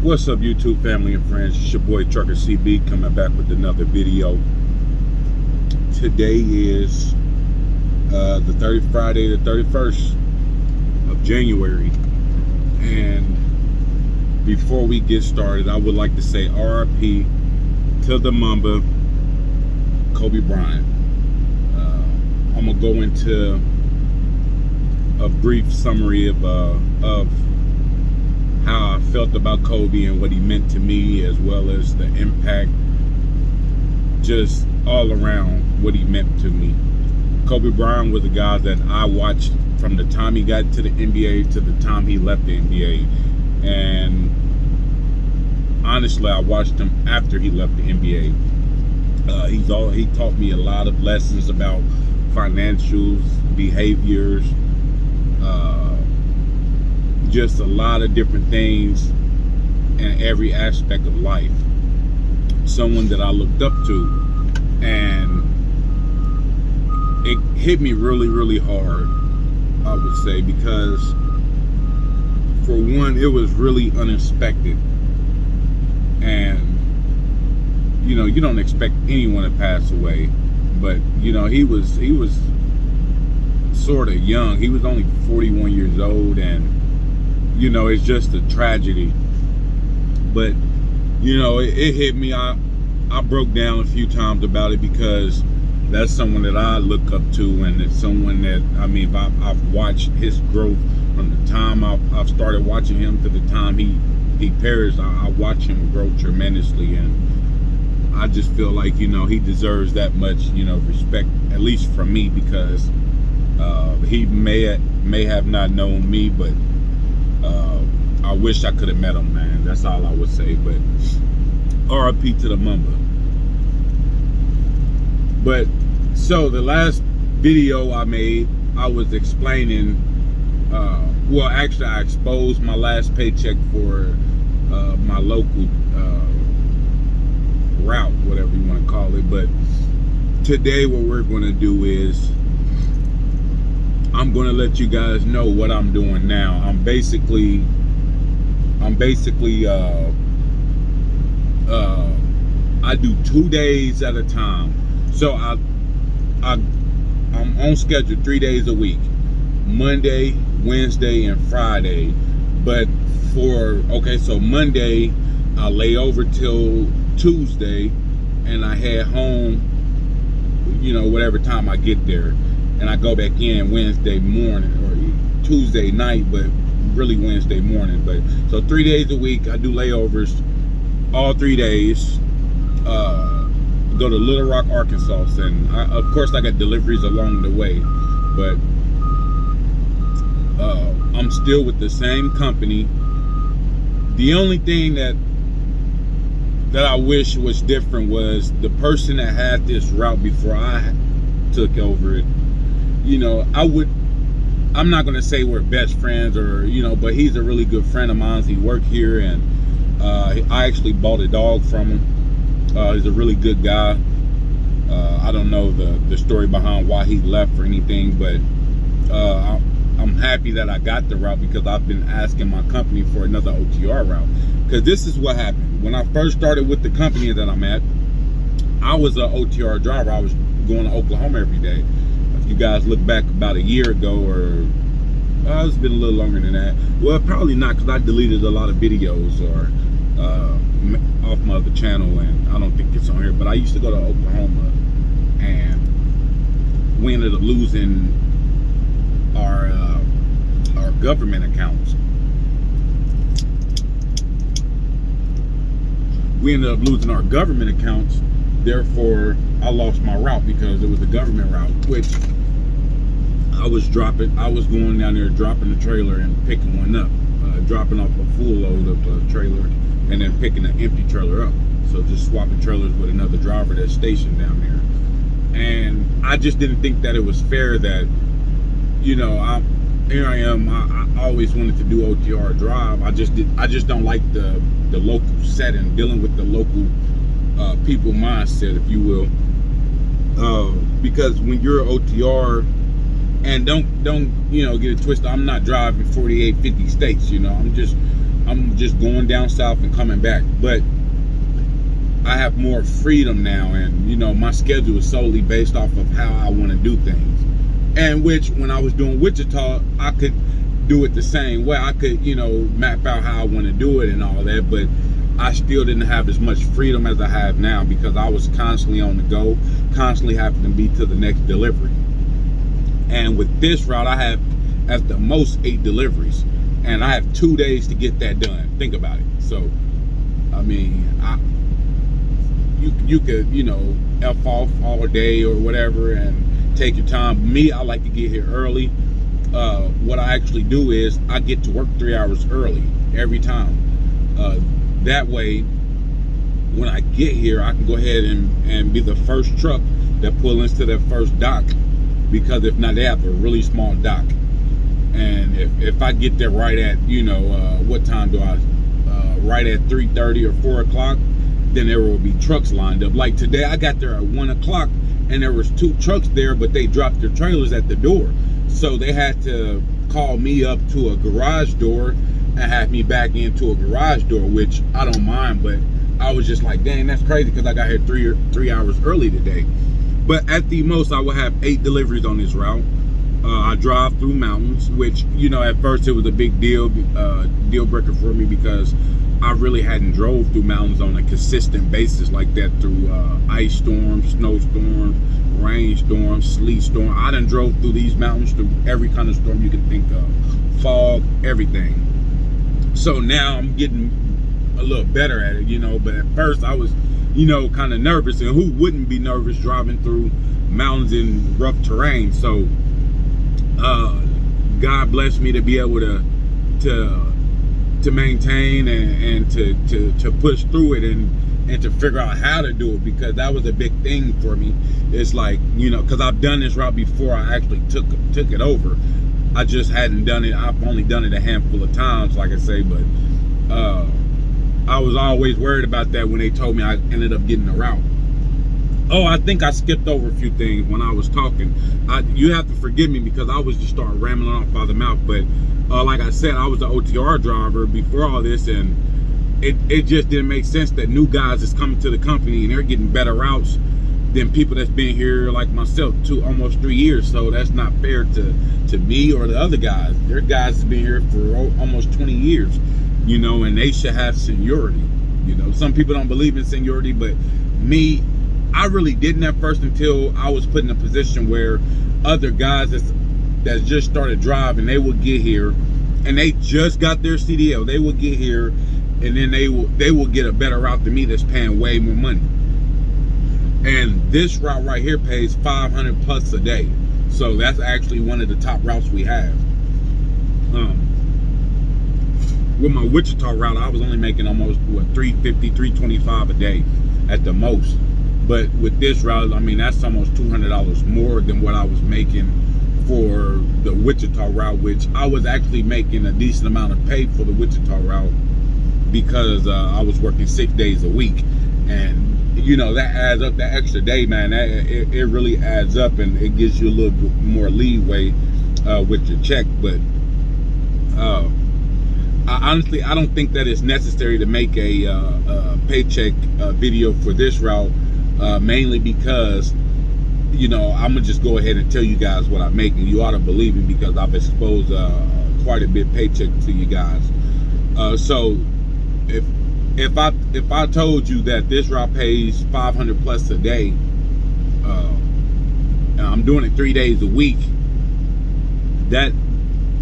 What's up, YouTube family and friends? It's your boy Trucker CB coming back with another video. Today is Friday the 31st of January, and before we get started, I would like to say RIP to the Mamba, Kobe Bryant. I'm gonna go into a brief summary of how I felt about Kobe and what he meant to me, as well as the impact, just all around what he meant to me. Kobe Bryant was a guy that I watched from the time he got to the NBA to the time he left the NBA. And honestly, I watched him after he left the NBA. He taught me a lot of lessons about financials, behaviors, just a lot of different things in every aspect of life. Someone that I looked up to, and it hit me really, really hard, I would say, because for one, it was really unexpected. And you don't expect anyone to pass away, but he was sort of young. He was only 41 years old, and it's just a tragedy. But it hit me. I broke down a few times about it, because that's someone that I look up to, and it's someone that I've watched his growth from the time I've started watching him to the time he perished. I watched him grow tremendously, and I just feel like he deserves that much respect, at least from me, because he may have not known me, but I wish I could have met him, man. That's all I would say. But RIP to the Mamba. But so the last video I made, I was explaining, I exposed my last paycheck for my local route, whatever you want to call it. But today what we're going to do is I'm going to let you guys know what I'm doing now. I'm basically I do 2 days at a time. So I'm on schedule 3 days a week, Monday, Wednesday, and Friday. But so Monday I lay over till Tuesday, and I head home whatever time I get there, and I go back in Wednesday morning or Tuesday night, but really Wednesday morning. But so 3 days a week I do layovers all 3 days. Go to Little Rock, Arkansas, and of course I got deliveries along the way, but I'm still with the same company. The only thing that I wish was different was the person that had this route before I took over it. I'm not gonna say we're best friends, or but he's a really good friend of mine. He worked here, and I actually bought a dog from him. He's a really good guy. I don't know the story behind why he left or anything, but I'm happy that I got the route, because I've been asking my company for another OTR route. Because this is what happened. When I first started with the company that I'm at, I was an OTR driver. I was going to Oklahoma every day. If you guys look back about a year ago, or it's been a little longer than that. Well, probably not, because I deleted a lot of videos or off my other channel, and I don't think it's on here. But I used to go to Oklahoma, and we ended up losing our government accounts. We ended up losing our government accounts. Therefore, I lost my route, because it was a government route, which I was going down there, dropping the trailer and picking one up, dropping off a full load of a trailer, and then picking an empty trailer up. So just swapping trailers with another driver that's stationed down there. And I just didn't think that it was fair that, here I am. I always wanted to do OTR drive. I just don't like the local setting, dealing with the local people mindset, if you will. Because when you're OTR, and don't get it twisted, I'm not driving 48, 50 states. I'm just I'm just going down south and coming back. But I have more freedom now, and you know, my schedule is solely based off of how I want to do things. And which, when I was doing Wichita, I could do it the same way. I could, you know, map out how I want to do it and all that, but I still didn't have as much freedom as I have now because I was constantly on the go, constantly having to be to the next delivery. And with this route, I have at the most 8 deliveries, and I have 2 days to get that done. Think about it. So, I mean, you could, you know, F off all day or whatever and take your time. Me, I like to get here early. What I actually do is I get to work 3 hours early every time. That way, when I get here, I can go ahead and be the first truck that pull into that first dock, because if not, they have a really small dock. And if I get there right at, you know, what time do I, right at 3:30 or 4 o'clock, then there will be trucks lined up. Like today, I got there at 1 o'clock and there was 2 trucks there, but they dropped their trailers at the door. So they had to call me up to a garage door and have me back into a garage door, which I don't mind, but I was just like, dang, that's crazy, because I got here 3 hours early today. But at the most, I will have 8 deliveries on this route. I drive through mountains, which, you know, at first it was a big deal breaker for me, because I really hadn't drove through mountains on a consistent basis like that, through ice storms, snowstorms, rainstorms, sleet storm. I done drove through these mountains through every kind of storm you can think of, fog, everything. So now I'm getting a little better at it, you know, but at first I was, you know, kind of nervous, and who wouldn't be nervous driving through mountains in rough terrain? So God blessed me to be able to maintain and to push through it and to figure out how to do it, because that was a big thing for me. It's like, you know, because I've done this route before I actually took it over. I just hadn't done it. I've only done it a handful of times, like I say, but I was always worried about that when they told me I ended up getting the route. Oh, I think I skipped over a few things when I was talking. You have to forgive me, because I was just start rambling off by the mouth. But like I said, I was an OTR driver before all this, and it just didn't make sense that new guys is coming to the company and they're getting better routes than people that's been here like myself almost 3 years. So that's not fair to me or the other guys. Their guys have been here for almost 20 years, you know, and they should have seniority. You know, some people don't believe in seniority, but me, I really didn't at first, until I was put in a position where other guys that just started driving, they would get here and they just got their CDL. They would get here and then they will get a better route than me that's paying way more money. And this route right here pays 500 plus a day. So that's actually one of the top routes we have. With my Wichita route, I was only making almost, what, $350, $325 a day at the most. But with this route, I mean, that's almost $200 more than what I was making for the Wichita route, which I was actually making a decent amount of pay for the Wichita route, because I was working 6 days a week. And you know, that adds up, that extra day, man, it really adds up, and it gives you a little bit more leeway with your check. But honestly, I don't think that it's necessary to make a paycheck video for this route, mainly because, you know, I'm gonna just go ahead and tell you guys what I'm making. You ought to believe me, because I've exposed quite a bit paycheck to you guys. So if I told you that this route pays 500 plus a day, and I'm doing it 3 days a week, that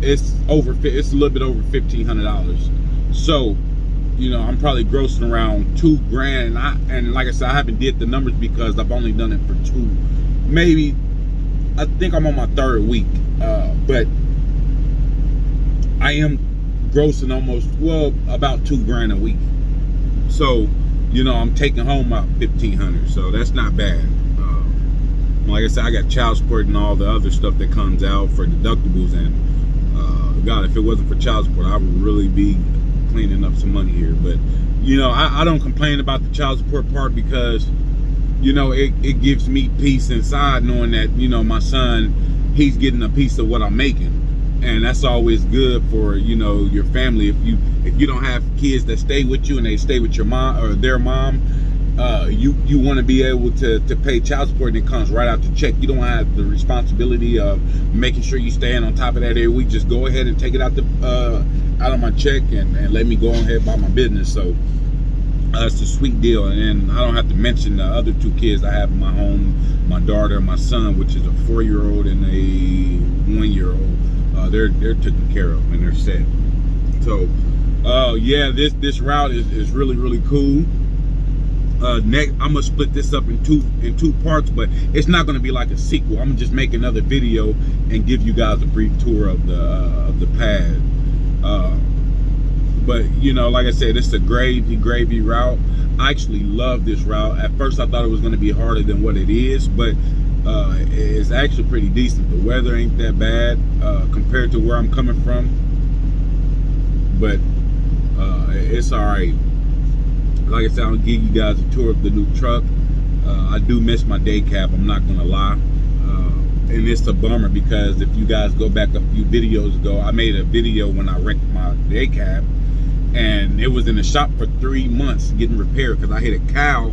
it's a little bit over $1,500. So, you know, I'm probably grossing around $2,000. And like I said, I haven't did the numbers because I've only done it for I think I'm on my 3rd week. But I am grossing about $2,000 a week. So, you know, I'm taking home about $1,500. So that's not bad. Like I said, I got child support and all the other stuff that comes out for deductibles, and God, if it wasn't for child support, I would really be cleaning up some money here. But, you know, I don't complain about the child support part, because, you know, it gives me peace inside knowing that, you know, my son, he's getting a piece of what I'm making. and that's always good for, you know, your family. If you don't have kids that stay with you and they stay with your mom or their mom, you want to be able to pay child support, and it comes right out the check. You don't have the responsibility of making sure you staying on top of that every week. Just go ahead and take it out of my check and let me go ahead about my business. So it's a sweet deal. And then I don't have to mention the other 2 kids I have in my home, my daughter and my son, which is a 4-year-old and a 1-year-old. They're taken care of and they're set. So yeah, this route is really cool. Next, I'm gonna split this up in two parts, but it's not gonna be like a sequel. I'm gonna just make another video and give you guys a brief tour of the pad. But you know, like I said, it's a gravy route. I actually love this route. At first I thought it was gonna be harder than what it is, but it's actually pretty decent. The weather ain't that bad compared to where I'm coming from, but it's all right. Like I said, I'll give you guys a tour of the new truck. I do miss my day cab, I'm not gonna lie. And it's a bummer because if you guys go back a few videos ago, I made a video when I wrecked my day cab, and it was in the shop for 3 months getting repaired because I hit a cow.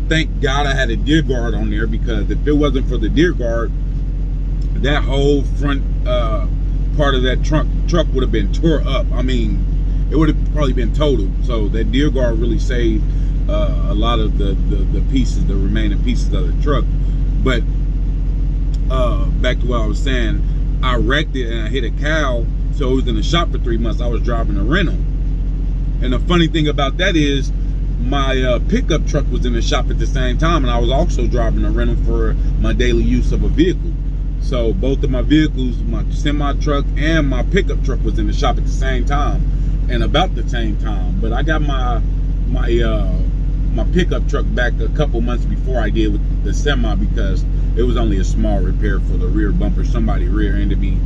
Thank God I had a deer guard on there, because if it wasn't for the deer guard, that whole front part of that truck would have been tore up. I mean, it would have probably been totaled. So that deer guard really saved a lot of the pieces, the remaining pieces of the truck. But back to what I was saying, I wrecked it and I hit a cow, so it was in the shop for 3 months. I was driving a rental, and the funny thing about that is my pickup truck was in the shop at the same time, and I was also driving a rental for my daily use of a vehicle. So both of my vehicles, my semi truck and my pickup truck, was in the shop at the same time and about the same time. But I got my pickup truck back a couple months before I did with the semi, because it was only a small repair for the rear bumper. Somebody rear-ended me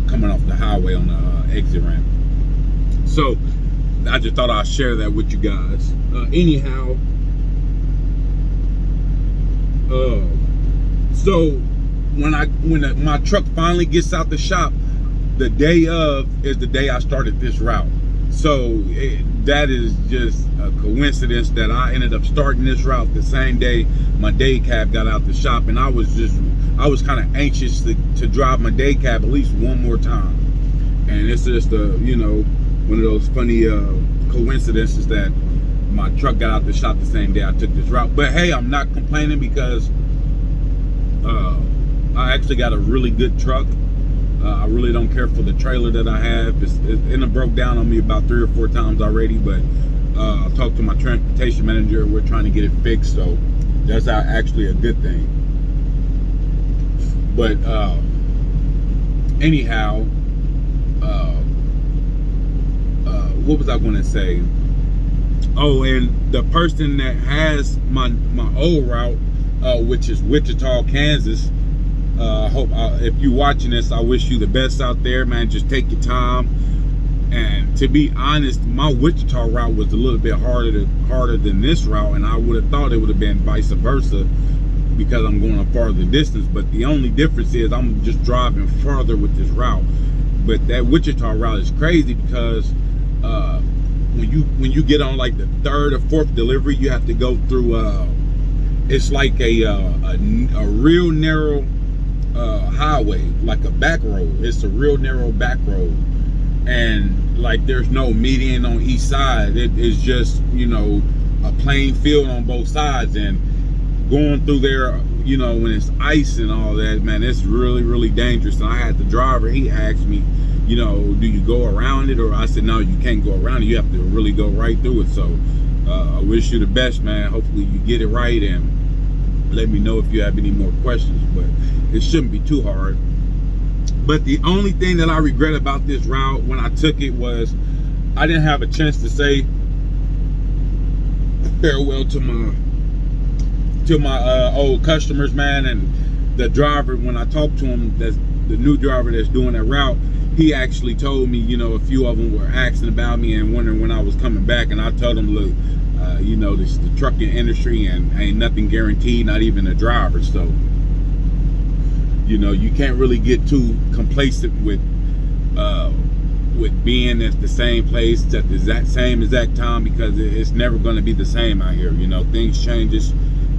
coming off the highway on the exit ramp. So I just thought I'd share that with you guys. Anyhow, so when my truck finally gets out the shop, the day of is the day I started this route. So that is just a coincidence that I ended up starting this route the same day my day cab got out the shop, and I was kind of anxious to drive my day cab at least one more time. And it's just you know, one of those funny coincidences that my truck got out the shop the same day I took this route. But hey, I'm not complaining, because I actually got a really good truck. I really don't care for the trailer that I have. It broke down on me about 3 or 4 times already, but I talked to my transportation manager. We're trying to get it fixed, so that's actually a good thing. But anyhow, what was I going to say? Oh, and the person that has my old route, which is Wichita, Kansas, hope if you're watching this, I wish you the best out there, man. Just take your time. And to be honest, my Wichita route was a little bit harder than this route, and I would have thought it would have been vice versa, because I'm going a farther distance. But the only difference is I'm just driving farther with this route. But that Wichita route is crazy, because when you get on like the 3rd or 4th delivery, you have to go through it's like a real narrow highway, like a back road. It's a real narrow back road, and like there's no median on each side. It is just, you know, a plain field on both sides. And going through there, you know, when it's ice and all that, man, it's really dangerous. And I had the driver, he asked me, you know, do you go around it? Or I said, no, you can't go around it, you have to really go right through it. So I wish you the best, man. Hopefully you get it right, and let me know if you have any more questions. But it shouldn't be too hard. But the only thing that I regret about this route when I took it was I didn't have a chance to say farewell to my old customers, man. And the driver, when I talked to him, that's the new driver that's doing that route, he actually told me, you know, a few of them were asking about me and wondering when I was coming back. And I told them, look, you know, this is the trucking industry, and ain't nothing guaranteed, not even a driver. So, you know, you can't really get too complacent with with being at the same place at the same exact time, because it's never going to be the same out here. You know, things changes,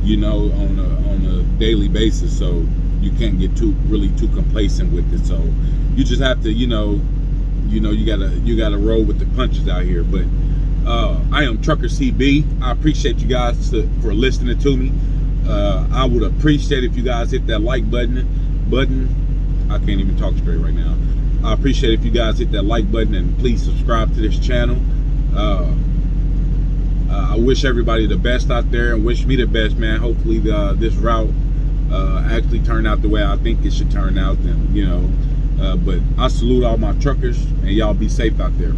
you know, on a daily basis. So you can't get really too complacent with it. So you just have to, you gotta roll with the punches out here. But I am Trucker CB. I appreciate you guys for listening to me. I would appreciate if you guys hit that like button. I can't even talk straight right now. I appreciate if you guys hit that like button, and please subscribe to this channel. I wish everybody the best out there, and wish me the best, man. Hopefully this route actually turned out the way I think it should turn out. And but I salute all my truckers, and y'all be safe out there.